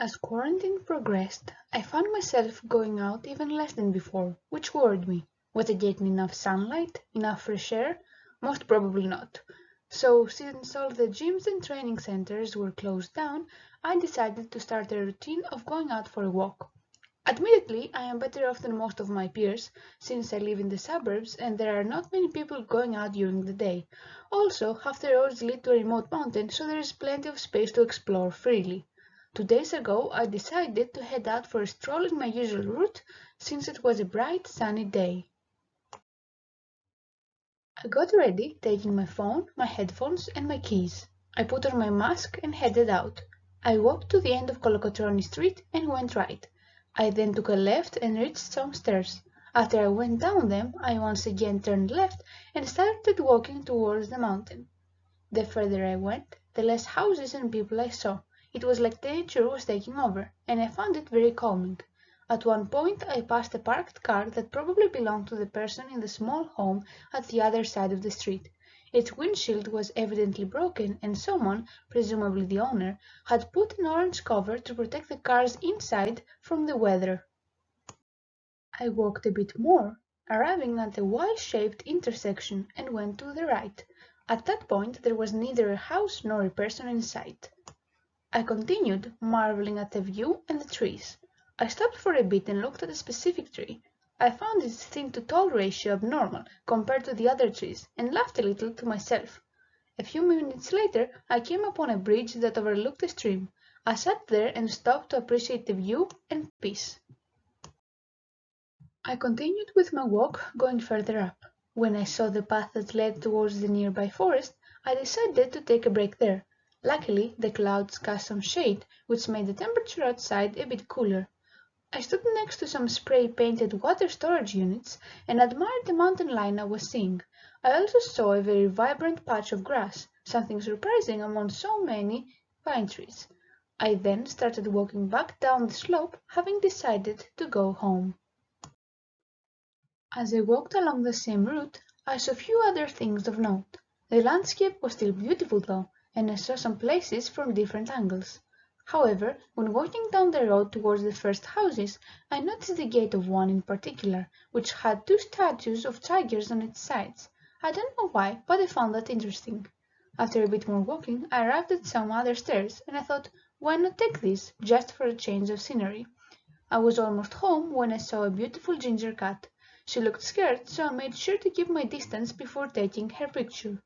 As quarantine progressed, I found myself going out even less than before, which worried me. Was I getting enough sunlight, enough fresh air? Most probably not. So, since all the gyms and training centers were closed down, I decided to start a routine of going out for a walk. Admittedly, I am better off than most of my peers, since I live in the suburbs and there are not many people going out during the day. Also, half the roads lead to a remote mountain, so there is plenty of space to explore freely. 2 days ago, I decided to head out for a stroll in my usual route, since it was a bright, sunny day. I got ready, taking my phone, my headphones, and my keys. I put on my mask and headed out. I walked to the end of Kolokotroni Street and went right. I then took a left and reached some stairs. After I went down them, I once again turned left and started walking towards the mountain. The further I went, the less houses and people I saw. It was like nature was taking over, and I found it very calming. At one point I passed a parked car that probably belonged to the person in the small home at the other side of the street. Its windshield was evidently broken, and someone, presumably the owner, had put an orange cover to protect the car's inside from the weather. I walked a bit more, arriving at a Y-shaped intersection, and went to the right. At that point there was neither a house nor a person in sight. I continued, marveling at the view and the trees. I stopped for a bit and looked at a specific tree. I found its thin-to-tall ratio abnormal compared to the other trees, and laughed a little to myself. A few minutes later I came upon a bridge that overlooked a stream. I sat there and stopped to appreciate the view and peace. I continued with my walk, going further up. When I saw the path that led towards the nearby forest, I decided to take a break there. Luckily, the clouds cast some shade, which made the temperature outside a bit cooler. I stood next to some spray-painted water storage units and admired the mountain line I was seeing. I also saw a very vibrant patch of grass, something surprising among so many pine trees. I then started walking back down the slope, having decided to go home. As I walked along the same route, I saw few other things of note. The landscape was still beautiful though, and I saw some places from different angles. However, when walking down the road towards the first houses, I noticed the gate of one in particular, which had two statues of tigers on its sides. I don't know why, but I found that interesting. After a bit more walking, I arrived at some other stairs, and I thought, why not take these, just for a change of scenery? I was almost home when I saw a beautiful ginger cat. She looked scared, so I made sure to keep my distance before taking her picture.